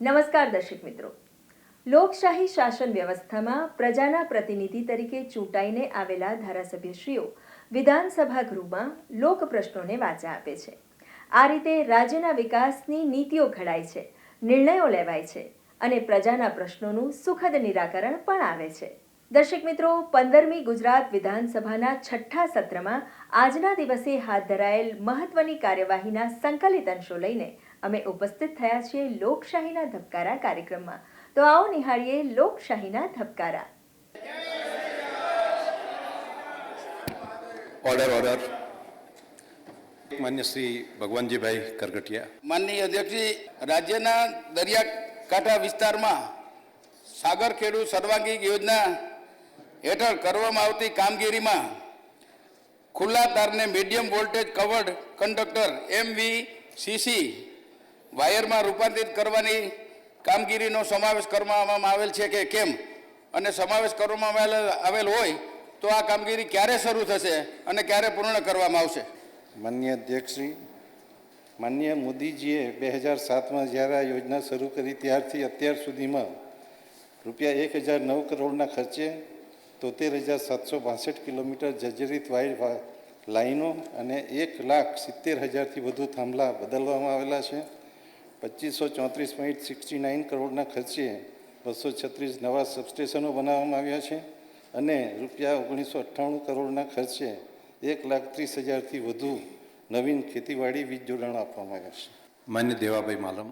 નમસ્કાર દર્શક મિત્રો. લોકશાહી શાસન વ્યવસ્થામાં પ્રજાના પ્રતિનિધિ તરીકે ચૂંટાઈને આવેલા ધારાસભ્યશ્રીઓ વિધાનસભા ગૃહમાં લોક પ્રશ્નોને વાચા આપે છે. આ રીતે રાજ્યના વિકાસની નીતિઓ ઘડાય છે, નિર્ણયો લેવાય છે અને પ્રજાના પ્રશ્નોનું સુખદ નિરાકરણ પણ આવે છે. દર્શક મિત્રો, 15મી ગુજરાત વિધાનસભાના છઠ્ઠા સત્રમાં આજના દિવસે હાથ ધરાયેલ મહત્વની કાર્યવાહીના સંકલિત અંશો લઈને અમે ઉપસ્થિત થયા છીએ લોકશાહીના ધબકારા કાર્યક્રમમાં. તો આવો નિહાળીએ લોકશાહીના ધબકારા. ઓર્ડર. માન્ય શ્રી ભગવાનજીભાઈ કરગટિયા. માનનીય અધ્યક્ષજી, રાજ્યના દરિયાકાંઠા વિસ્તારમાં સાગર ખેડૂ સર્વાંગી યોજના હેઠળ કરવામાં આવતી કામગીરીમાં ખુલ્લા તારને medium voltage covered conductor MVCC વાયરમાં રૂપાંતરિત કરવાની કામગીરીનો સમાવેશ કરવામાં આવેલ છે કે કેમ, અને સમાવેશ કરવામાં આવેલ હોય તો આ કામગીરી ક્યારે શરૂ થશે અને ક્યારે પૂર્ણ કરવામાં આવશે? માનનીય અધ્યક્ષશ્રી, માનનીય મોદીજીએ 2007માં જ્યારે આ યોજના શરૂ કરી ત્યારથી અત્યાર સુધીમાં રૂપિયા 1009 કરોડના ખર્ચે 73,762 કિલોમીટર જર્જરિત વાયર લાઈનો અને 1,70,000થી વધુ થાંભલા બદલવામાં આવેલા છે. 2534.69 કરોડના ખર્ચે 236 નવા સબસ્ટેશનો બનાવવામાં આવ્યા છે અને રૂપિયા 1998 કરોડના ખર્ચે 1,30,000થી વધુ નવીન ખેતીવાડી વીજ જોડાણો આપવામાં આવ્યા છે. માન્ય દેવાભાઈ માલમ.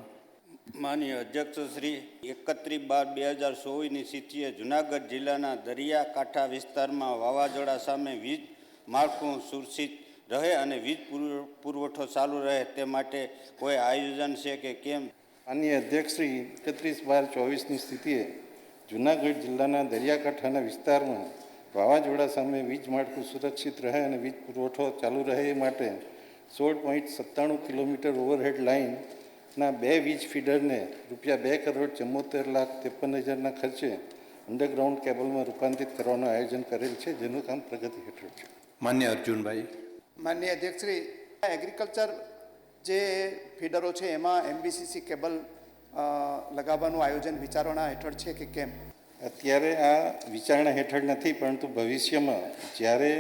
માનનીય અધ્યક્ષ શ્રી 31/12/2024ની તિથિએ જૂનાગઢ જિલ્લાના દરિયાકાંઠા વિસ્તારમાં વાવાઝોડા સામે વીજ માળખું સુરક્ષિત રહે અને વીજ પુરવઠો ચાલુ રહે તે માટે કોઈ આયોજન છે કે કેમ? માનનીય અધ્યક્ષશ્રી, 31/12/24ની સ્થિતિએ જૂનાગઢ જિલ્લાના દરિયાકાંઠાના વિસ્તારમાં વાવાઝોડા સામે વીજ માળખું સુરક્ષિત રહે અને વીજ પુરવઠો ચાલુ રહે એ માટે 16.97 કિલોમીટર ઓવરહેડ લાઇનના 2 વીજ ફીડરને રૂપિયા 2,74,53,000ના ખર્ચે અંડરગ્રાઉન્ડ કેબલમાં રૂપાંતરિત કરવાનું આયોજન કરેલ છે, જેનું કામ પ્રગતિ હેઠળ છે. માન્ય અર્જુનભાઈ. માનનીય અધ્યક્ષશ્રી, એગ્રીકલ્ચર જે ફીડરો છે એમાં MVCC કેબલ લગાવવાનું આયોજન વિચારણા હેઠળ છે કે કેમ? અત્યારે આ વિચારણા હેઠળ નથી, પરંતુ ભવિષ્યમાં જ્યારે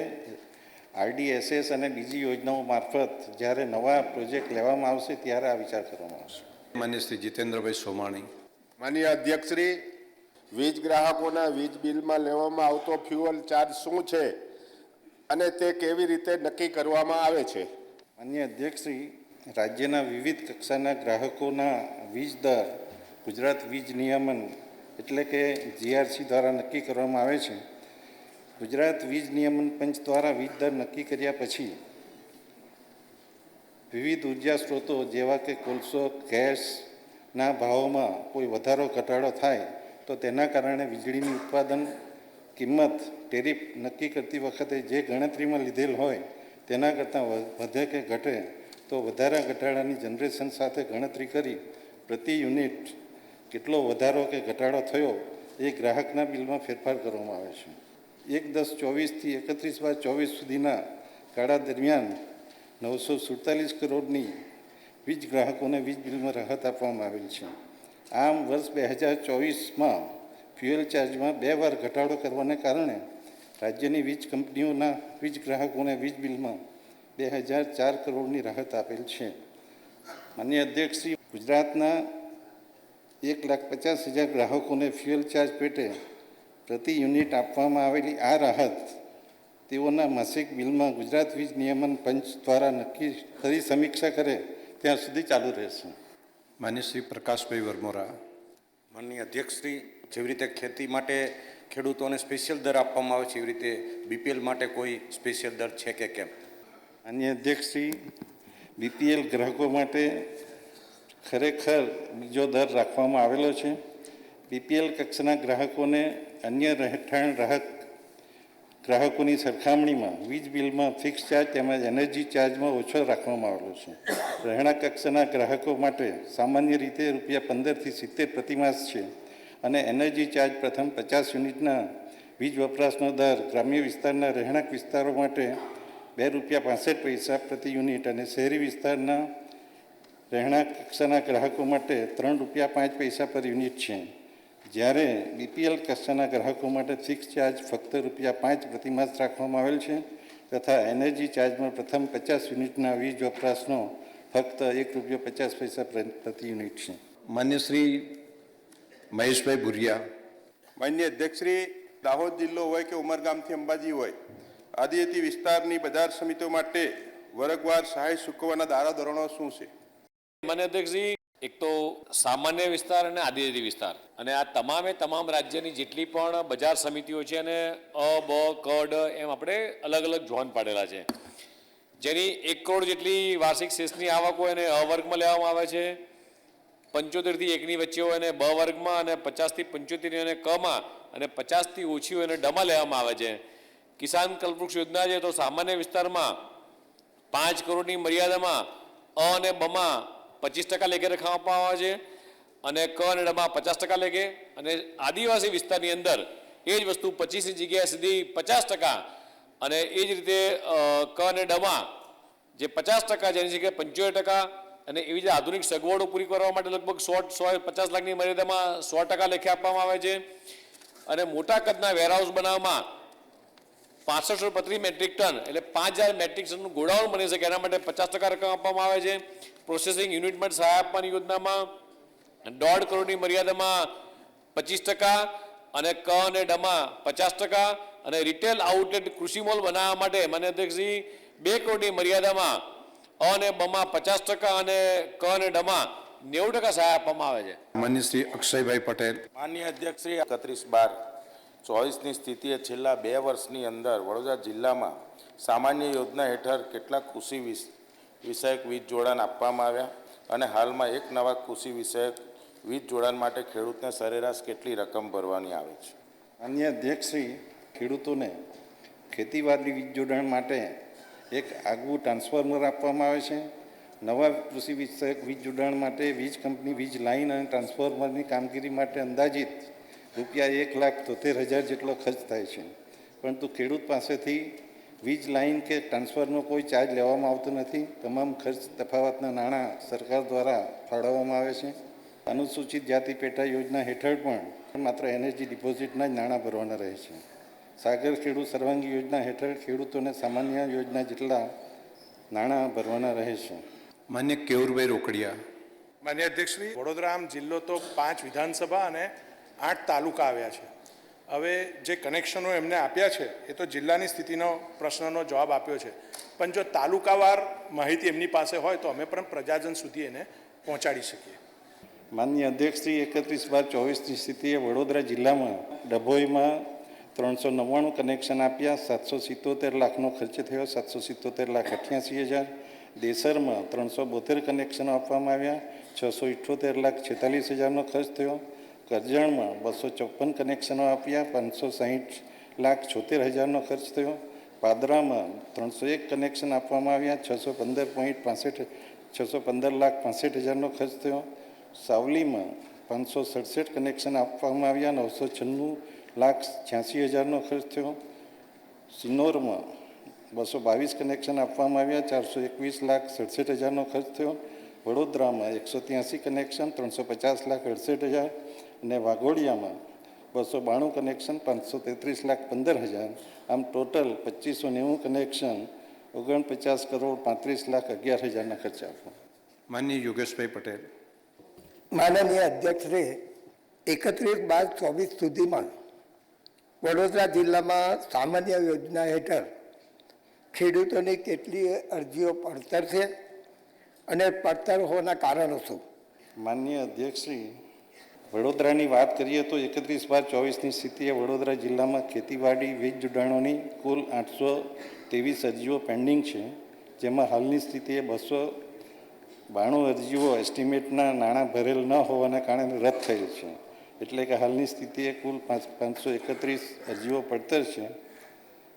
RDSS અને બીજી યોજનાઓ મારફત જ્યારે નવા પ્રોજેક્ટ લેવામાં આવશે ત્યારે આ વિચાર કરવામાં આવશે. માન્ય શ્રી જીતેન્દ્રભાઈ સોમાણી. માનનીય અધ્યક્ષશ્રી, વીજ ગ્રાહકોના વીજ બિલમાં લેવામાં આવતો ફ્યુઅલ ચાર્જ શું છે અને તે કેવી રીતે નક્કી કરવામાં આવે છે? માનનીય અધ્યક્ષશ્રી, રાજ્યના વિવિધ કક્ષાના ગ્રાહકોના વીજ દર ગુજરાત વીજ નિયમન એટલે કે GRC દ્વારા નક્કી કરવામાં આવે છે. ગુજરાત વીજ નિયમન પંચ દ્વારા વીજ દર નક્કી કર્યા પછી વિવિધ ઉર્જા સ્ત્રોતો જેવા કે કોલસો, ગેસના ભાવોમાં કોઈ વધારો ઘટાડો થાય તો તેના કારણે વીજળીની ઉત્પાદન કિંમત ટેરિફ નક્કી કરતી વખતે જે ગણતરીમાં લીધેલ હોય તેના કરતાં વધે કે ઘટે તો વધારા ઘટાડાની જનરેશન સાથે ગણતરી કરી પ્રતિ યુનિટ કેટલો વધારો કે ઘટાડો થયો એ ગ્રાહકના બિલમાં ફેરફાર કરવામાં આવે છે. 1/10/24થી 31/24 સુધીના ગાળા દરમિયાન 947 કરોડની વીજ ગ્રાહકોને વીજ બિલમાં રાહત આપવામાં આવેલ છે. આમ વર્ષ 2024માં ફ્યુએલ ચાર્જમાં 2 વાર ઘટાડો કરવાને કારણે રાજ્યની વીજ કંપનીઓના વીજ ગ્રાહકોને વીજ બિલમાં 2,004 કરોડની રાહત આપેલ છે. માનનીય અધ્યક્ષશ્રી, ગુજરાતના 1,50,000 ગ્રાહકોને ફ્યુએલ ચાર્જ પેટે પ્રતિ યુનિટ આપવામાં આવેલી આ રાહત તેઓના માસિક બિલમાં ગુજરાત વીજ નિયમન પંચ દ્વારા નક્કી કરી સમીક્ષા કરે ત્યાં સુધી ચાલુ રહેશે. માન્ય શ્રી પ્રકાશભાઈ વરમોરા. માનનીય અધ્યક્ષશ્રી, જેવી રીતે ખેતી માટે ખેડૂતોને સ્પેશિયલ દર આપવામાં આવે છે એવી રીતે BPL માટે કોઈ સ્પેશિયલ દર છે કે કેમ? માનનીય અધ્યક્ષશ્રી, BPL ગ્રાહકો માટે ખરેખર બીજો દર રાખવામાં આવેલો છે. BPL કક્ષાના ગ્રાહકોને અન્ય રહેઠાણ ગ્રાહકોની સરખામણીમાં વીજ બિલમાં ફિક્સ ચાર્જ તેમજ એનર્જી ચાર્જમાં ઓછો રાખવામાં આવેલો છે. રહેણાંક કક્ષાના ગ્રાહકો માટે સામાન્ય રીતે રૂપિયા 15થી 70 પ્રતિમાસ છે અને એનર્જી ચાર્જ પ્રથમ 50 યુનિટના વીજ વપરાશનો દર ગ્રામ્ય વિસ્તારના રહેણાંક વિસ્તારો માટે ₹2.65 પ્રતિ યુનિટ અને શહેરી વિસ્તારના રહેણાંક કક્ષાના ગ્રાહકો માટે ₹3.5 પર યુનિટ છે, જ્યારે બીપીએલ કક્ષાના ગ્રાહકો માટે ફિક્સ ચાર્જ ફક્ત ₹5 પ્રતિમાસ રાખવામાં આવેલ છે તથા એનર્જી ચાર્જમાં પ્રથમ 50 યુનિટના વીજ વપરાશનો ફક્ત ₹1.50 પ્રતિ યુનિટ છે. માન્ય શ્રી મહેશભાઈ ભુરિયા. માન્ય અધ્યક્ષશ્રી, દાહોદ જિલ્લો હોય કે ઉમરગામથી અંબાજી હોય, આદિજાતિ વિસ્તારની બજાર સમિતિઓ માટે વર્ગવાર સહાય ચૂકવવાના ધારાધોરણો શું છે? માન્ય અધ્યક્ષજી, એક તો સામાન્ય વિસ્તાર અને આદિજાતિ વિસ્તાર અને આ તમામ રાજ્યની જેટલી પણ બજાર સમિતિઓ છે અને અ, બ, ક, ડ એમ આપણે અલગ અલગ ઝોન પાડેલા છે, જેની 1 કરોડ જેટલી વાર્ષિક શેષની આવક હોય એને અ વર્ગમાં લેવામાં આવે છે, 75 થી 1 ની વચ્ચે હોય એને બ વર્ગમાં અને 50 થી 75 એને કમાં અને 50 થી ઓછી હોય એને ડમાં લેવામાં આવે છે. કિસાન કલ્પવૃક્ષ યોજના છે તો સામાન્ય વિસ્તારમાં 5 કરોડની મર્યાદામાં અ અને બમાં 25% લેખે રકમ આપવામાં આવે છે અને ક અને ડમાં 50% લેખે, અને આદિવાસી વિસ્તારની અંદર એ જ વસ્તુ 25ની જગ્યાએ સીધી 50% અને એ જ રીતે ક અને ડમાં જે 50% જેની જગ્યાએ 75% અને એવી રીતે આધુનિક સગવડો પૂરી કરવા માટે લગભગ 150 લાખની મર્યાદામાં 100% લેખે આપવામાં આવે છે. અને મોટા કદના વેરહાઉસ બનાવવામાં 6535 મેટ્રિક ટન એટલે 5000 મેટ્રિક ટનનું ગોડાઉન બની શકે એના માટે 50% રકમ આપવામાં આવે છે. પ્રોસેસિંગ યુનિટ માટે સહાય આપવાની યોજનામાં 1.5 કરોડની મર્યાદામાં 25% અને ક અને ડમાં 50% અને રિટેલ આઉટલેટ કૃષિ મોલ બનાવવા માટે માન્ય અધ્યક્ષજી 2 કરોડની મર્યાદામાં અ અને બમાં 50% અને ક અને ડમાં 90% સહાય આપવામાં આવે છે. માન્ય શ્રી અક્ષયભાઈ પટેલ. માનનીય અધ્યક્ષશ્રી, 31/12/24ની સ્થિતિએ છેલ્લા 2 વર્ષની અંદર વડોદરા જિલ્લામાં સામાન્ય યોજના હેઠળ કેટલાક કૃષિ વિષયક વીજ જોડાણ આપવામાં આવ્યા અને હાલમાં એક નવા કૃષિ વિષયક વીજ જોડાણ માટે ખેડૂતને સરેરાશ કેટલી રકમ ભરવાની આવે છે? માન્ય અધ્યક્ષશ્રી, ખેડૂતોને ખેતીવાડી વીજ જોડાણ માટે એક આગવું ટ્રાન્સફોર્મર આપવામાં આવે છે. નવા કૃષિ વિષયક વીજ જોડાણ માટે વીજ કંપની વીજ લાઇન અને ટ્રાન્સફોર્મરની કામગીરી માટે અંદાજિત ₹1,73,000 જેટલો ખર્ચ થાય છે, પરંતુ ખેડૂત પાસેથી વીજ લાઇન કે ટ્રાન્સફરનો કોઈ ચાર્જ લેવામાં આવતો નથી. તમામ ખર્ચ તફાવતના નાણાં સરકાર દ્વારા ફાળવવામાં આવે છે. અનુસૂચિત જાતિ પેટા યોજના હેઠળ પણ માત્ર એનર્જી ડિપોઝિટના જ નાણાં ભરવાના રહે છે. સાગર ખેડૂત સર્વાંગી યોજના હેઠળ ખેડૂતોને સામાન્ય યોજના જેટલા નાણાં ભરવાના રહે છે. માન્ય કેવુરભાઈ રોકડિયા. માન્ય અધ્યક્ષશ્રી, વડોદરા આમ જિલ્લો તો 5 વિધાનસભા અને 8 તાલુકા આવ્યા છે. હવે જે કનેક્શનો એમને આપ્યા છે એ તો જિલ્લાની સ્થિતિનો પ્રશ્નનો જવાબ આપ્યો છે, પણ જો તાલુકાવાર માહિતી એમની પાસે હોય તો અમે પણ પ્રજાજન સુધી એને પહોંચાડી શકીએ. માન્ય અધ્યક્ષશ્રી, 31/12/24ની સ્થિતિએ વડોદરા જિલ્લામાં ડભોઈમાં 399 કનેક્શન આપ્યા, 777 લાખનો ખર્ચ થયો, 777,88,000. દેસરમાં 372 કનેક્શનો આપવામાં આવ્યા, 678,46,000નો ખર્ચ થયો. કરજણમાં 254 કનેક્શનો આપ્યા, 560,76,000નો ખર્ચ થયો. પાદરામાં 301 કનેક્શન આપવામાં આવ્યા, 615,65,000નો ખર્ચ થયો. સાવલીમાં 567 કનેક્શન આપવામાં આવ્યા, 996,86,000નો ખર્ચ થયો. સિનોરમાં 222 કનેક્શન આપવામાં આવ્યા, 421,67,000નો ખર્ચ થયો. વડોદરામાં 183 કનેક્શન, 350,68,000 અને વાઘોડિયામાં 292 કનેક્શન, 533,15,000. આમ ટોટલ 2590 કનેક્શન, 49,35,11,000ના ખર્ચા આપવા. માન્ય યોગેશભાઈ પટેલ. માનનીય અધ્યક્ષશ્રી, 31/12/24 સુધીમાં વડોદરા જિલ્લામાં સામાન્ય યોજના હેઠળ ખેડૂતોની કેટલી અરજીઓ પડતર છે અને પડતર હોવાના કારણો શું? માન્ય અધ્યક્ષશ્રી, વડોદરાની વાત કરીએ તો 31/12/24ની સ્થિતિએ વડોદરા જિલ્લામાં ખેતીવાડી વીજ જોડાણોની કુલ 823 અરજીઓ પેન્ડિંગ છે, જેમાં હાલની સ્થિતિએ 292 અરજીઓ એસ્ટિમેટના નાણાં ભરેલ ન હોવાના કારણે રદ થયેલ છે. એટલે કે હાલની સ્થિતિએ કુલ 531 અરજીઓ પડતર છે.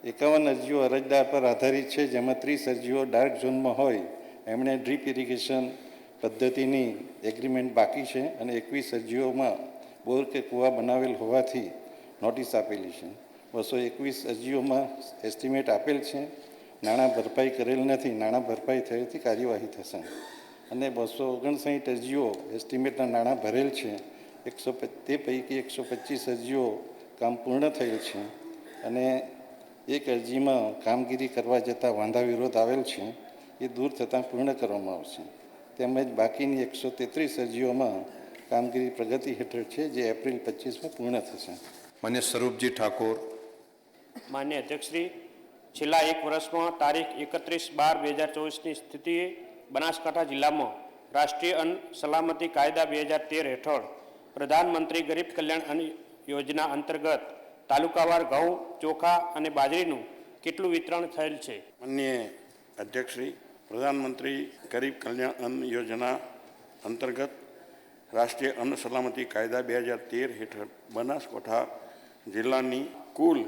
51 અરજીઓ અરજદાર પર આધારિત છે, જેમાં 30 અરજીઓ ડાર્ક ઝોનમાં હોય એમણે ડ્રીપ ઇરિગેશન પદ્ધતિની એગ્રીમેન્ટ બાકી છે અને 21 અરજીઓમાં બોર કે કૂવા બનાવેલ હોવાથી નોટિસ આપેલી છે. 221 અરજીઓમાં એસ્ટિમેટ આપેલ છે, નાણાં ભરપાઈ કરેલ નથી. નાણાં ભરપાઈ થયેથી કાર્યવાહી થશે. અને 259 અરજીઓ એસ્ટિમેટના નાણાં ભરેલ છે. તે પૈકી 125 અરજીઓ કામ પૂર્ણ થયેલ છે અને એક અરજીમાં કામગીરી કરવા જતાં વાંધા વિરોધ આવેલ છે, એ દૂર થતાં પૂર્ણ કરવામાં આવશે. તેમજ બાકીની 133 અરજીઓમાં કામગીરી પ્રગતિ હેઠળ છે, જે એપ્રિલ 25માં પૂર્ણ થશે. માન્ય સ્વરૂપજી ઠાકોર. માન્ય અધ્યક્ષશ્રી, છેલ્લા એક વર્ષમાં તારીખ 31/12/2024ની સ્થિતિએ બનાસકાંઠા જિલ્લામાં રાષ્ટ્રીય અન્ન સલામતી કાયદા 2013 હેઠળ પ્રધાનમંત્રી ગરીબ કલ્યાણ અન્ન યોજના અંતર્ગત તાલુકાવાર ઘઉં, ચોખા અને બાજરીનું કેટલું વિતરણ થયેલ છે? માન્ય અધ્યક્ષશ્રી, પ્રધાનમંત્રી ગરીબ કલ્યાણ અન્ન યોજના અંતર્ગત રાષ્ટ્રીય અન્ન સલામતી કાયદા 2013 હેઠળ બનાસકાંઠા જિલ્લાની કુલ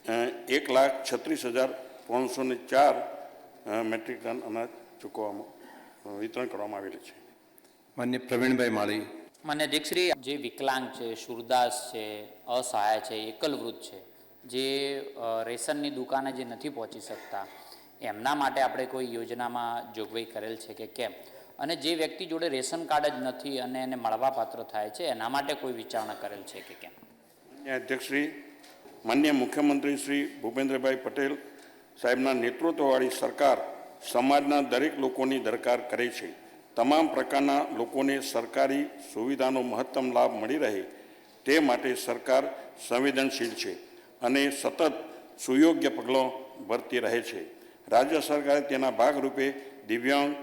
1,36,504 મેટ્રિક ટન અનાજ ચૂકવવામાં વિતરણ કરવામાં આવેલ છે. માન્ય પ્રવીણભાઈ માળી. માન્ય અધ્યક્ષશ્રી, જે વિકલાંગ છે, શુરદાસ છે, અસહાય છે, એકલવૃદ્ધ છે, જે રેશનની દુકાને જે નથી પહોંચી શકતા, એમના માટે આપણે કોઈ યોજનામાં જોગવાઈ કરેલ છે કે કેમ? અને જે વ્યક્તિ જોડે રેશન કાર્ડ જ નથી અને એને મળવાપાત્ર થાય છે, એના માટે કોઈ વિચારણા કરેલ છે કે કેમ? માન્ય અધ્યક્ષશ્રી, માન્ય મુખ્યમંત્રી શ્રી ભૂપેન્દ્રભાઈ પટેલ સાહેબના નેતૃત્વવાળી સરકાર સમાજના દરેક લોકોની દરકાર કરે છે. તમામ પ્રકારના લોકોને સરકારી સુવિધાનો મહત્તમ લાભ મળી રહે તે માટે સરકાર સંવેદનશીલ છે અને સતત સુયોગ્ય પગલાં ભરતી રહે છે. રાજ્ય સરકારે તેના ભાગરૂપે દિવ્યાંગ,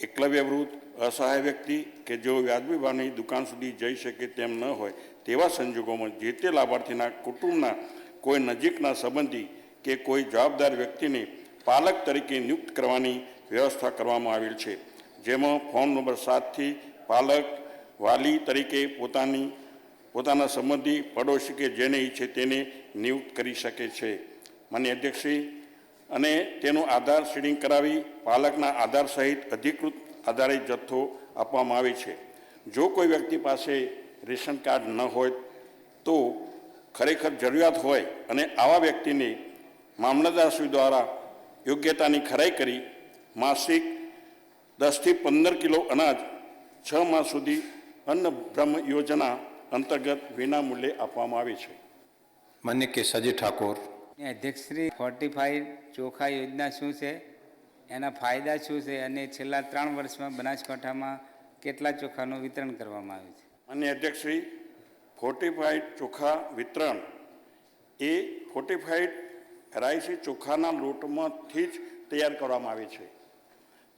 એકલવ્યવૃદ્ધ, અસહાય વ્યક્તિ કે જેઓ વ્યાજબી ભાવની દુકાન સુધી જઈ શકે તેમ ન હોય તેવા સંજોગોમાં જે તે લાભાર્થીના કુટુંબના કોઈ નજીકના સંબંધી કે કોઈ જવાબદાર વ્યક્તિને પાલક તરીકે નિયુક્ત કરવાની વ્યવસ્થા કરવામાં આવેલ છે, જેમાં ફોર્મ નંબર 7થી પાલક વાલી તરીકે પોતાના સંબંધી, પડોશી કે જેને ઈચ્છે તેને નિયુક્ત કરી શકે છે. માન્ય અધ્યક્ષશ્રી, અને તેનું આધાર શીડિંગ કરાવી પાલકના આધાર સહિત અધિકૃત આધારે જથ્થો આપવામાં આવે છે. જો કોઈ વ્યક્તિ પાસે રેશન કાર્ડ ન હોય તો ખરેખર જરૂરિયાત હોય અને આવા વ્યક્તિને મામલતદારશ્રી દ્વારા યોગ્યતાની ખરાઈ કરી માસિક 10 થી 15 કિલો અનાજ 6 માસ સુધી અન્ન બ્રહ્મ યોજના અંતર્ગત વિનામૂલ્યે આપવામાં આવે છે. માન્ય કેસાજી ઠાકોર. અધ્યક્ષશ્રી, ફોર્ટિફાઈડ ચોખા યોજના શું છે, એના ફાયદા શું છે અને છેલ્લા 3 વર્ષમાં બનાસકાંઠામાં કેટલા ચોખાનું વિતરણ કરવામાં આવ્યું છે? માન્ય અધ્યક્ષશ્રી, ફોર્ટિફાઈડ ચોખા વિતરણ એ ફોર્ટિફાઈડ રાઈસી ચોખાના લોટમાંથી જ તૈયાર કરવામાં આવે છે.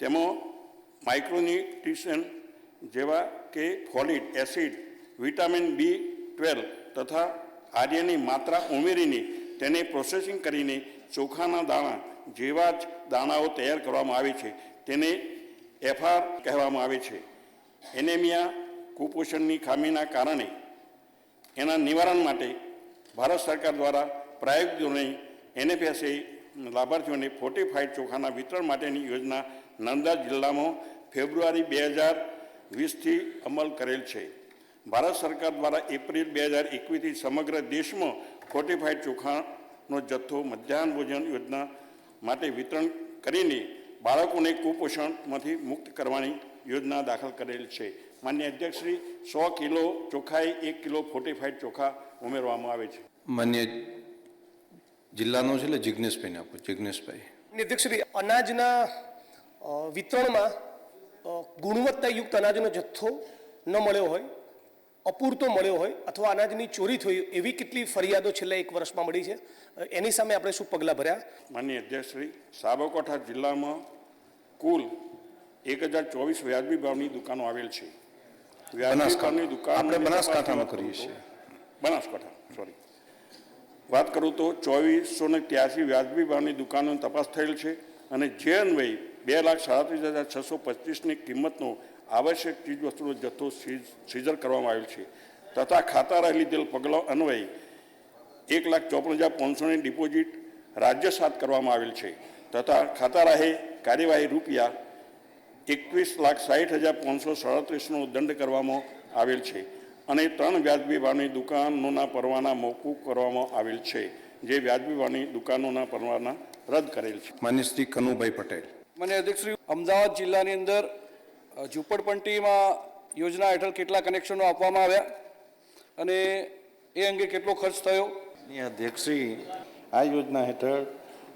તેમાં માઇક્રોન્યુટ્રિશન જેવા કે ફોલિક એસિડ, વિટામિન B12 તથા આર્યની માત્રા ઉમેરીને તેને પ્રોસેસિંગ કરીને ચોખાના દાણા જેવા જ દાણાઓ તૈયાર કરવામાં આવે છે. તેને FR કહેવામાં આવે છે. એનેમિયા, કુપોષણની ખામીના કારણે એના નિવારણ માટે ભારત સરકાર દ્વારા પ્રાયોગિક ધોરણે NFSA લાભાર્થીઓને ફોર્ટિફાઈડ ચોખાના વિતરણ માટેની યોજના નર્મદા જિલ્લામાં ફેબ્રુઆરી 2020થી અમલ કરેલ છે. ભારત સરકાર દ્વારા એપ્રિલ 2021થી સમગ્ર દેશમાં ફોર્ટિફાઈડ ચોખાનો જથ્થો મધ્યાહન ભોજન યોજના માટે વિતરણ કરીને બાળકોને કુપોષણમાંથી મુક્ત કરવાની યોજના દાખલ કરેલ છે. માન્ય અધ્યક્ષશ્રી, 100 કિલો ચોખાએ 1 કિલો ફોર્ટિફાઈડ ચોખા ઉમેરવામાં આવે છે. માન્ય જિલ્લાનો છે એટલે જિજ્ઞેશભાઈને આપો. જિજ્ઞેશભાઈ. અધ્યક્ષશ્રી, અનાજના વિતરણમાં ગુણવત્તાયુક્ત અનાજનો જથ્થો ન મળ્યો હોય, અપૂરતો મળ્યો હોય અથવા અનાજની ચોરી થઈ એવી કેટલી ફરિયાદો છેલ્લા 1 વર્ષમાં મળી છે? એની સામે આપણે શું પગલાં ભર્યા? માન્ય અધ્યક્ષશ્રી, સાબરકાંઠા જિલ્લામાં કુલ 1024 વ્યાજબી ભાવની દુકાનો આવેલ છે. બનાસકાંઠામાં કરીએ છીએ. વાત કરું તો 2483 વ્યાજબી ભાવની દુકાનોની તપાસ થયેલ છે અને જે અન્વયે 2,37,625ની કિંમતનો આવશ્યક ચીજવસ્તુનો જથ્થો સીઝર કરવામાં આવેલ છે તથા ખાતારાએ લીધેલ પગલાં અન્વયે 1,54,500ની ડિપોઝિટ રાજ્યસાત કરવામાં આવેલ છે તથા ખાતારાએ કાર્યવાહી રૂપિયા 21,60,537નો દંડ કરવામાં આવેલ છે અને 3 વ્યાજબી ભાવની દુકાનોના પરવાના મોકૂફ કરવામાં આવેલ છે, જે વ્યાજબી ભાવની દુકાનોના પરવાના રદ કરેલ છે. માન્ય શ્રી કનુભાઈ પટેલ. માન્ય અધ્યક્ષશ્રી, અમદાવાદ જિલ્લાની અંદર ઝૂંપડપટ્ટીમાં યોજના હેઠળ કેટલા કનેક્શનો આપવામાં આવ્યા અને એ અંગે કેટલો ખર્ચ થયો? અધ્યક્ષશ્રી, આ યોજના હેઠળ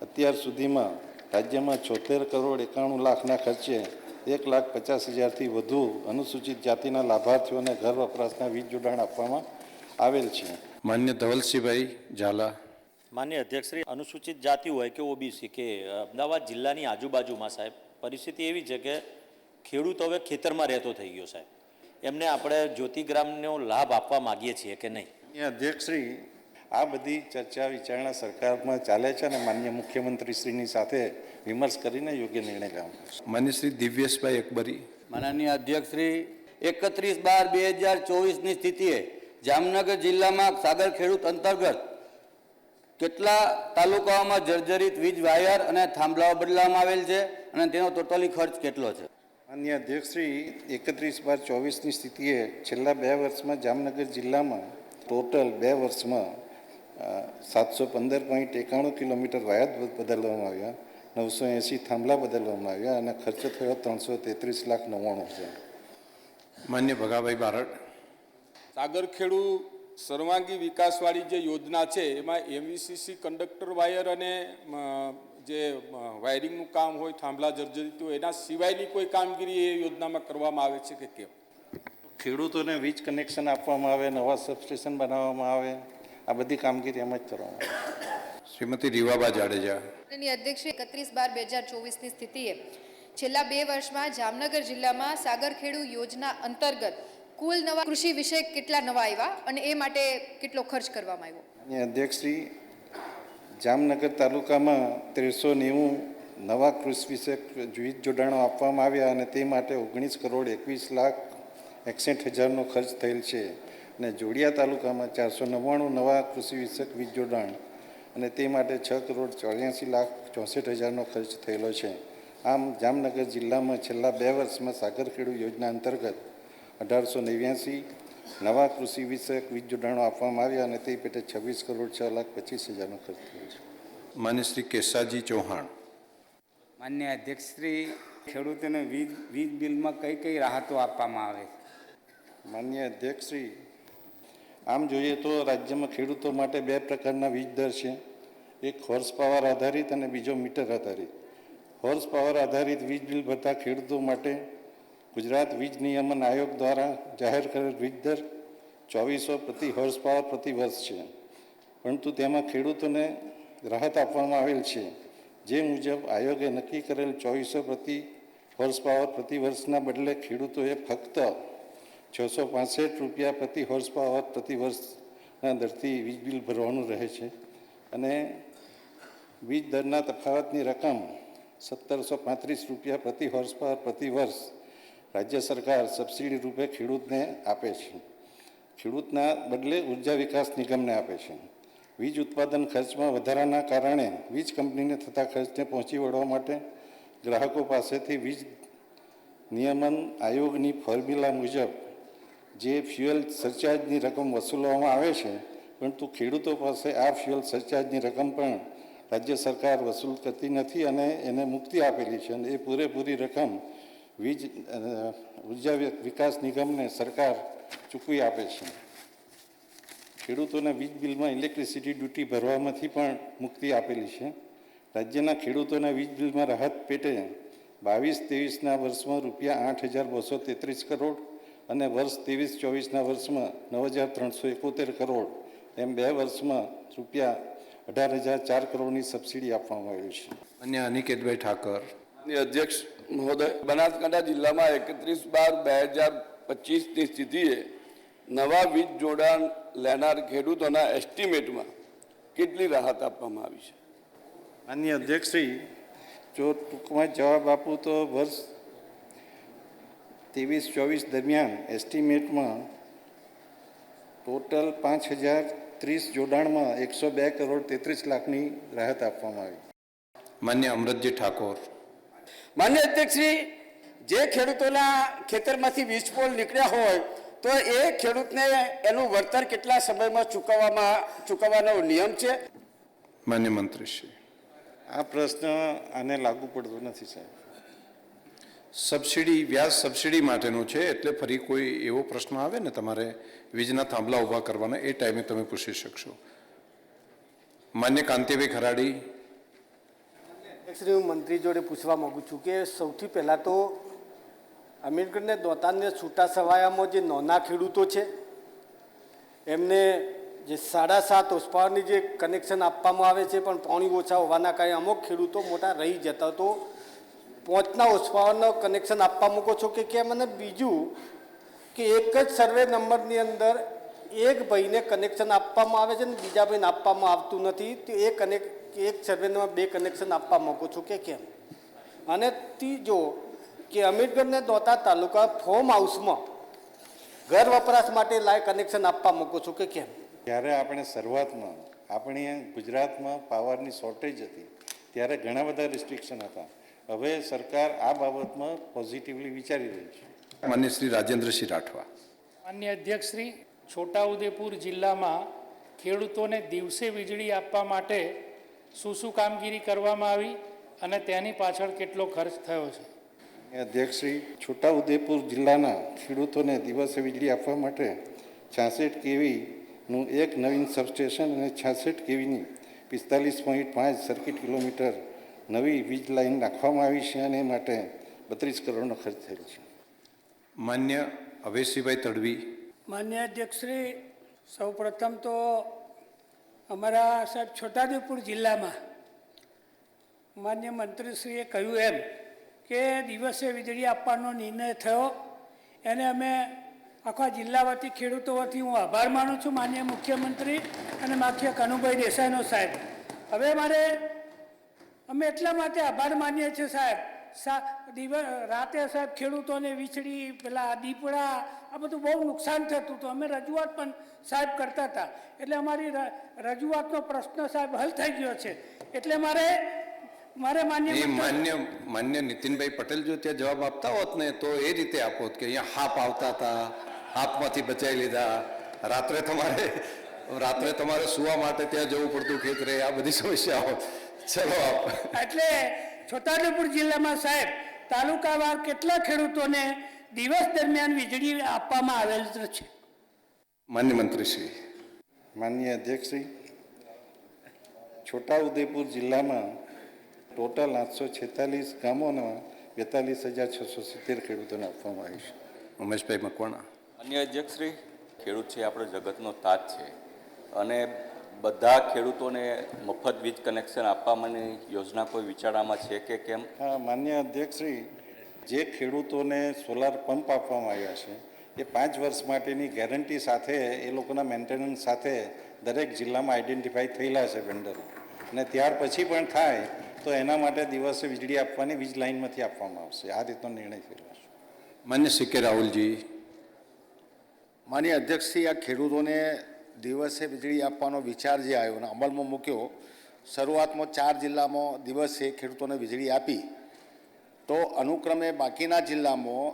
અત્યાર સુધીમાં રાજ્યમાં 74,91,00,000ના ખર્ચે 1,50,000થી વધુ અનુસૂચિત જાતિના લાભાર્થીઓને ઘર વપરાશના વીજ જોડાણ આપવામાં આવેલ છે. માન્ય ધવલસિંહભાઈ ઝાલા. માન્ય અધ્યક્ષશ્રી, અનુસૂચિત જાતિ હોય કે ઓબીસી કે અમદાવાદ જિલ્લાની આજુબાજુમાં સાહેબ પરિસ્થિતિ એવી છે કે ખેડૂત હવે ખેતરમાં રહેતો થઈ ગયો સાહેબ, એમને આપણે જ્યોતિગ્રામનો લાભ આપવા માગીએ છીએ કે નહીં? અધ્યક્ષશ્રી, આ બધી ચર્ચા વિચારણા સરકારમાં ચાલે છે અને માન્ય મુખ્યમંત્રીશ્રીની સાથે વિમર્શ કરીને યોગ્ય નિર્ણય લેવામાં. માન્ય શ્રી દિવ્યેશભાઈ અકબરી. માનનીય અધ્યક્ષશ્રી, 31/12/2024ની સ્થિતિએ જામનગર જિલ્લામાં સાગર ખેડૂત અંતર્ગત કેટલા તાલુકાઓમાં જર્જરિત વીજ વાયર અને થાંભલાઓ બદલવામાં આવેલ છે અને તેનો ટોટલી ખર્ચ કેટલો છે? માન્ય અધ્યક્ષશ્રી, 31/12/24ની સ્થિતિએ છેલ્લા 2 વર્ષમાં જામનગર જિલ્લામાં ટોટલ 2 વર્ષમાં 715.91 કિલોમીટર વાયર બદલવામાં આવ્યા, 980 થાંભલા બદલવામાં આવ્યા અને ખર્ચ થયો 333,99,000. માન્ય ભગાભાઈ બારડ. સાગર ખેડૂત સર્વાંગી વિકાસવાળી જે યોજના છે એમાં એમવીસીસી કંડક્ટર વાયર અને જે વાયરિંગનું કામ હોય, થાંભલા જર્જરિત હોય, એના સિવાયની કોઈ કામગીરી એ યોજનામાં કરવામાં આવે છે કે કેમ? ખેડૂતોને વીજ કનેક્શન આપવામાં આવે, નવા સબસ્ટેશન બનાવવામાં આવે, આ બધી કામગીરી એમ જ કરવામાં આવે. શ્રીમતી રીવાબા જાડેજા. અધ્યક્ષ, 31/12/2024ની સ્થિતિએ છેલ્લા 2 વર્ષમાં જામનગર જિલ્લામાં સાગર ખેડૂ યોજના અંતર્ગત કુલ નવા કૃષિ વિષય કેટલા નવા આવ્યા અને એ માટે કેટલો ખર્ચ કરવામાં આવ્યો? અધ્યક્ષશ્રી, જામનગર તાલુકામાં 390 નવા કૃષિ વિષયક વીજ જોડાણો આપવામાં આવ્યા અને તે માટે 19,21,61,000નો ખર્ચ થયેલ છે અને જોડિયા તાલુકામાં 499 નવા કૃષિ વિષયક વીજ જોડાણ અને તે માટે 6,84,64,000નો ખર્ચ થયેલો છે. આમ જામનગર જિલ્લામાં છેલ્લા 2 વર્ષમાં સાગર ખેડૂત યોજના અંતર્ગત 1,889 નવા કૃષિ વિષયક વીજ જોડાણો આપવામાં આવ્યા અને તે પેટે 26,06,25,000નો ખર્ચ થયો છે. માન્ય શ્રી કેસાજી ચૌહાણ. માન્ય અધ્યક્ષશ્રી, ખેડૂતોને વીજ બિલમાં કઈ કઈ રાહતો આપવામાં આવે છે? માન્ય અધ્યક્ષશ્રી, આમ જોઈએ તો રાજ્યમાં ખેડૂતો માટે 2 પ્રકારના વીજ દર છે. એક હોર્સ પાવર આધારિત અને બીજો મીટર આધારિત. હોર્સ પાવર આધારિત વીજ બિલ ભરતા ખેડૂતો માટે ગુજરાત વીજ નિયમન આયોગ દ્વારા જાહેર કરેલ વીજ દર 2400 પ્રતિ હોર્સ પાવર પ્રતિ વર્ષ છે, પરંતુ તેમાં ખેડૂતોને રાહત આપવામાં આવેલ છે, જે મુજબ આયોગે નક્કી કરેલ 2400 પ્રતિ હોર્સ પાવર પ્રતિ વર્ષના બદલે ખેડૂતોએ ફક્ત 665 રૂપિયા પ્રતિ હોર્સ પાવર પ્રતિ વર્ષના દરથી વીજ બિલ ભરવાનું રહે છે અને વીજ દરના તફાવતની રકમ 1,735 રૂપિયા પ્રતિ હોર્સ પાવર પ્રતિ વર્ષ રાજ્ય સરકાર સબસિડી રૂપે ખેડૂતને આપે છે. ખેડૂતના બદલે ઉર્જા વિકાસ નિગમને આપે છે. વીજ ઉત્પાદન ખર્ચમાં વધારાના કારણે વીજ કંપનીને થતા ખર્ચને પહોંચી વળવા માટે ગ્રાહકો પાસેથી વીજ નિયમન આયોગની ફોર્મ્યુલા મુજબ જે ફ્યુઅલ સરચાર્જની રકમ વસૂલવામાં આવે છે, પરંતુ ખેડૂતો પાસે આ ફ્યુઅલ સરચાર્જની રકમ પણ રાજ્ય સરકાર વસૂલ કરતી નથી અને એને મુક્તિ આપેલી છે અને એ પૂરેપૂરી રકમ વીજ ઉર્જા વિકાસ નિગમને સરકાર ચૂકવી આપે છે. ખેડૂતોને વીજ બિલમાં ઇલેક્ટ્રિસિટી ડ્યુટી ભરવામાંથી પણ મુક્તિ આપેલી છે. રાજ્યના ખેડૂતોના વીજ બિલમાં રાહત પેટે 22-23ના વર્ષમાં ₹8,233 કરોડ અને વર્ષ 23-24ના વર્ષમાં 9,371 કરોડ એમ 2 વર્ષમાં ₹18,004 કરોડની સબસિડી આપવામાં આવેલી છે. માન્ય અનિકેતભાઈ ઠાકર. અધ્યક્ષ મહોદય, બનાસકાંઠા જિલ્લામાં 31/12/2025ની સ્થિતિએ નવા વીજ જોડાણ લેનાર ખેડૂતોના એસ્ટિમેટમાં કેટલી રાહત આપવામાં આવી છે? માન્ય અધ્યક્ષશ્રી, જો ટૂંકમાં જવાબ આપું તો વર્ષ 23-24 દરમિયાન એસ્ટિમેટમાં ટોટલ 5,030 જોડાણમાં 102 કરોડ 33 લાખની રાહત આપવામાં આવી. માન્ય અમરતજી ઠાકોર. માન્ય અધ્યક્ષશ્રી, જે ખેડૂતોના ખેતરમાંથી વીજ પોલ નીકળ્યા હોય તો એ ખેડૂતને એનું વળતર કેટલા સમયમાં ચૂકવવાનો નિયમ છે? માન્ય મંત્રીશ્રી. આ પ્રશ્ન આને લાગુ પડતો નથી સાહેબ. સબસિડી વ્યાજ સબસિડી માટેનું છે, એટલે ફરી કોઈ એવો પ્રશ્ન આવે ને તમારે વીજના થાંભલા ઊભા કરવાના, એ ટાઈમે તમે પૂછી શકશો. માન્ય કાંતિભાઈ ખરાડી. શ્રી હું મંત્રી જોડે પૂછવા માગું છું કે સૌથી પહેલાં તો અમીરગઢને દોતાને છૂટા છવાયામાં જે નાના ખેડૂતો છે એમને જે 7.5 હોર્સપાવરની જે કનેક્શન આપવામાં આવે છે, પણ પાણી ઓછા હોવાના કારણે અમુક ખેડૂતો મોટા રહી જતા, તો 5 હોર્સપાવરનો કનેક્શન આપવા મૂકો છો કે કેમ? અને બીજું કે એક જ સર્વે નંબરની અંદર એક ભાઈને કનેક્શન આપવામાં આવે છે ને બીજા ભાઈને આપવામાં આવતું નથી, તો એક સર્વે નંબર 2 કનેક્શન આપવા મૂકો છો કે કેમ? અને ત્રીજો કે અમીરગઢને દોતા તાલુકા ફોર્મ હાઉસમાં ઘર વપરાશ માટે લાઇટ કનેક્શન આપવા મૂકો છો કે કેમ? જ્યારે આપણે શરૂઆતમાં આપણી ગુજરાતમાં પાવરની શોર્ટેજ હતી ત્યારે ઘણા બધા રિસ્ટ્રિક્શન હતા. હવે સરકાર આ બાબતમાં પોઝિટિવલી વિચારી રહી છે. માન્ય શ્રી રાજેન્દ્રસિંહ રાઠવા. માન્ય અધ્યક્ષશ્રી, છોટાઉદેપુર જિલ્લામાં ખેડૂતોને દિવસે વીજળી આપવા માટે શું કામગીરી કરવામાં આવી અને તેની પાછળ કેટલો ખર્ચ થયો છે? અધ્યક્ષશ્રી, છોટાઉદેપુર જિલ્લાના ખેડૂતોને દિવસે વીજળી આપવા માટે 66 કેવીનું એક નવીન સબસ્ટેશન અને 66 કેવીની 45.5 સર્કિટ કિલોમીટર નવી વીજ લાઇન નાખવામાં આવી છે અને એ માટે 32 કરોડનો ખર્ચ થયેલો છે. માન્ય અવેશીભાઈ તડવી. માન્ય અધ્યક્ષશ્રી, સૌપ્રથમ તો અમારા સાહેબ છોટાઉદેપુર જિલ્લામાં માન્ય મંત્રીશ્રીએ કહ્યું એમ કે દિવસે વીજળી આપવાનો નિર્ણય થયો, એને અમે આખા જિલ્લા વતી ખેડૂતો વતી હું આભાર માનું છું માન્ય મુખ્યમંત્રી અને માખ્ય કનુભાઈ દેસાઈનો સાહેબ. હવે અમે એટલા માટે આભાર માનીએ છીએ સાહેબ, રાતે સાહેબ ખેડૂતોને વીજળી પેલા દીપડા આ બધું બહુ નુકસાન થતું હતું. અમે રજૂઆત પણ સાહેબ કરતા હતા, એટલે અમારી રજૂઆતનો પ્રશ્ન સાહેબ હલ થઈ ગયો છે. એટલે મારે માન્ય નીતિનભાઈ પટેલ જો ત્યાં જવાબ આપતા હોત ને તો એ રીતે આપો કે અહીંયા હાપ આવતા હતા, હાથમાંથી બચાવી લીધા, રાત્રે તમારે સુવા માટે ત્યાં જવું પડતું ખેતરે, આ બધી સમસ્યાઓ. ચલો આપ. એટલે છોટાઉદેપુર જિલ્લામાં સાહેબ તાલુકાવાર કેટલા ખેડૂતોને દિવસ દરમિયાન વીજળી આપવામાં આવેલ છે? માન્ય મંત્રીશ્રી. માન્ય અધ્યક્ષશ્રી, છોટાઉદેપુર જિલ્લામાં ટોટલ 846 ગામોના 42,670 ખેડૂતોને આપવામાં આવ્યું છે. ઉમેશભાઈ મકવાણા. માન્ય અધ્યક્ષશ્રી, ખેડૂત છે આપણો જગતનો તાજ છે અને બધા ખેડૂતોને મફત વીજ કનેક્શન આપવાની યોજના કોઈ વિચારણામાં છે કે કેમ? હા માન્ય અધ્યક્ષશ્રી, જે ખેડૂતોને સોલાર પંપ આપવામાં આવ્યા છે એ 5 વર્ષ માટેની ગેરંટી સાથે એ લોકોના મેન્ટેનન્સ સાથે દરેક જિલ્લામાં આઈડેન્ટિફાઈ થયેલા છે વેન્ડરો, અને ત્યાર પછી પણ થાય તો એના માટે દિવસે વીજળી આપવાની વીજ લાઇનમાંથી આપવામાં આવશે. આ રીતનો નિર્ણય થયેલો છે. માન્ય સી કે રાહુલજી. માન્ય અધ્યક્ષશ્રી, આ ખેડૂતોને દિવસે વીજળી આપવાનો વિચાર જે આવ્યો અને અમલમાં મૂક્યો, શરૂઆતમાં 4 જિલ્લામાં દિવસે ખેડૂતોને વીજળી આપી, તો અનુક્રમે બાકીના જિલ્લામાં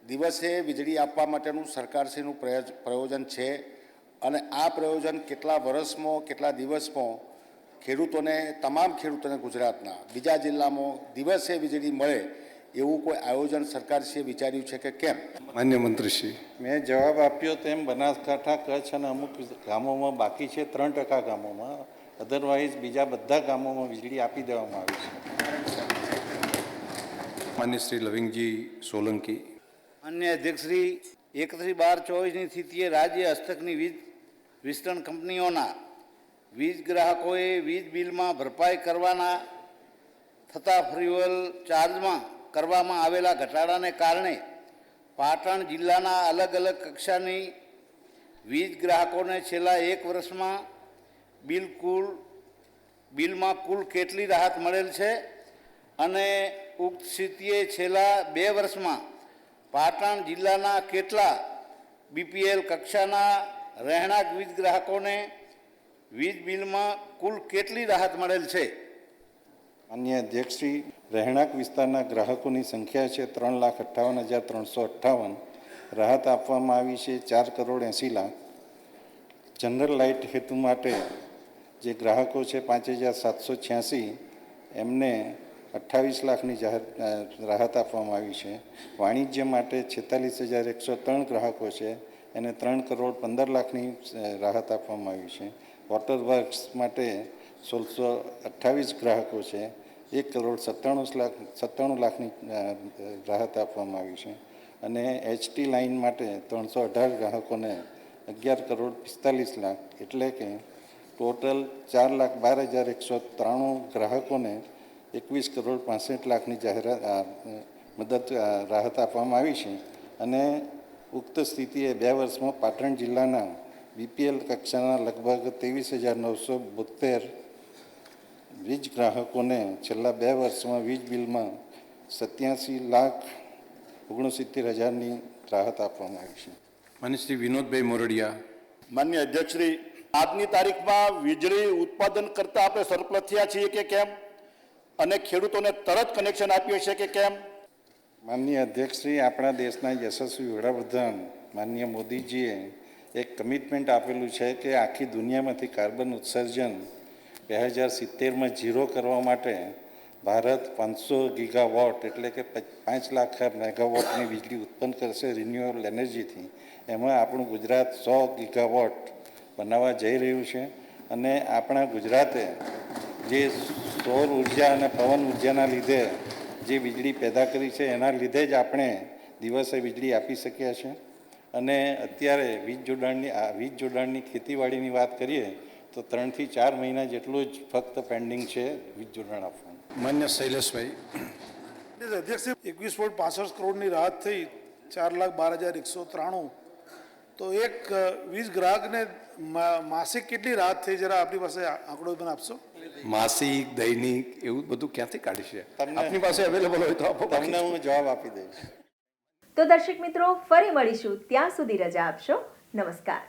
દિવસે વીજળી આપવા માટેનું સરકારશ્રીનું પ્રયોજન છે અને આ પ્રયોજન કેટલા વર્ષમાં કેટલા દિવસમાં ખેડૂતોને તમામ ખેડૂતોને ગુજરાતના બીજા જિલ્લામાં દિવસે વીજળી મળે એવું કોઈ આયોજન સરકારશ્રીએ વિચાર્યું છે કે કેમ? માન્ય મંત્રીશ્રી. મેં જવાબ આપ્યો તેમ બનાસકાંઠા, કચ્છ અને અમુક ગામોમાં બાકી છે, 3% ગામોમાં, અધરવાઇઝ બીજા બધા ગામોમાં વીજળી આપી દેવામાં આવી છે. માન્ય શ્રી લવિંગજી સોલંકી. માન્ય અધ્યક્ષશ્રી, 31/12/24ની સ્થિતિએ રાજ્ય હસ્તકની વીજ વિતરણ કંપનીઓના વીજ ગ્રાહકોએ વીજ બિલમાં ભરપાઈ કરવાના થતા ફ્યુઅલ ચાર્જમાં કરવામાં આવેલા ઘટાડાને કારણે પાટણ જિલ્લાના અલગ અલગ કક્ષાની વીજ ગ્રાહકોને છેલ્લા 1 વર્ષમાં બિલમાં કુલ કેટલી રાહત મળેલ છે અને ઉક્ત સ્થિતિએ છેલ્લા 2 વર્ષમાં પાટણ જિલ્લાના કેટલા BPL કક્ષાના રહેણાંક વીજ ગ્રાહકોને વીજ બિલમાં કુલ કેટલી રાહત મળેલ છે? માન્ય અધ્યક્ષશ્રી, રહેણાંક વિસ્તારના ગ્રાહકોની સંખ્યા છે 3,58,358. રાહત આપવામાં આવી છે 4,80,00,000. જનરલ લાઇટ હેતુ માટે જે ગ્રાહકો છે 5,786, એમને 28 લાખની રાહત આપવામાં આવી છે. વાણિજ્ય માટે 46,103 ગ્રાહકો છે, એને 3,15,00,000ની રાહત આપવામાં આવી છે. વોટર વર્ક્સ માટે 1,628 ગ્રાહકો છે, 1,97,00,000ની રાહત આપવામાં આવી છે. અને HT લાઇન માટે 318 ગ્રાહકોને 11,45,00,000, એટલે કે ટોટલ 4,12,193 ગ્રાહકોને 21,65,00,000ની મદદ રાહત આપવામાં આવી છે. અને ઉક્ત સ્થિતિએ 2 વર્ષમાં પાટણ જિલ્લાના BPL કક્ષાના લગભગ 23,972 વીજ ગ્રાહકોને છેલ્લા 2 વર્ષમાં વીજ બિલમાં 87,69,000ની રાહત આપવામાં આવી છે. માન્ય શ્રી વિનોદભાઈ મોરડિયા. માન્ય અધ્યક્ષશ્રી, આજની તારીખમાં વીજળી ઉત્પાદન કરતાં આપણે સરપ્લસ થયા છીએ કે કેમ, અને ખેડૂતોને તરત કનેક્શન આપ્યું છે કે કેમ? માનનીય અધ્યક્ષશ્રી, આપણા દેશના યશસ્વી વડાપ્રધાન માનનીય મોદીજીએ એક કમિટમેન્ટ આપેલું છે કે આખી દુનિયામાંથી કાર્બન ઉત્સર્જન 2070માં ઝીરો કરવા માટે ભારત 500 ગીગાવોટ એટલે કે 5 લાખ મેગાવોટની વીજળી ઉત્પન્ન કરશે રિન્યુએબલ એનર્જીથી. એમાં આપણું ગુજરાત 100 ગીગાવોટ બનાવવા જઈ રહ્યું છે. અને આપણા ગુજરાતે જે સૌર ઉર્જા અને પવન ઉર્જાના લીધે જે વીજળી પેદા કરી છે એના લીધે જ આપણે દિવસે વીજળી આપી શક્યા છે. અને અત્યારે વીજ જોડાણની ખેતીવાડીની વાત કરીએ તો 3 થી 4 મહિના જેટલું જ ફક્ત પેન્ડિંગ છે વીજ જોડાણ આપવાનું. માન્ય શૈલેષભાઈ. અધ્યક્ષ, 21.65 કરોડની રાહત થઈ, 4,12,193. તો એક વીજ ગ્રાહકને માસિક કેટલી રાહત થઈ, જરા આપણી પાસે આંકડો મને આપશો? માસિક, દૈનિક એવું બધું ક્યાંથી કાઢી છે? આપની પાસે અવેલેબલ હોય તો આપો, તમને હું જવાબ આપી દઈશ. તો દર્શક મિત્રો, ફરી મળીશું, ત્યાં સુધી રજા આપશો. નમસ્કાર.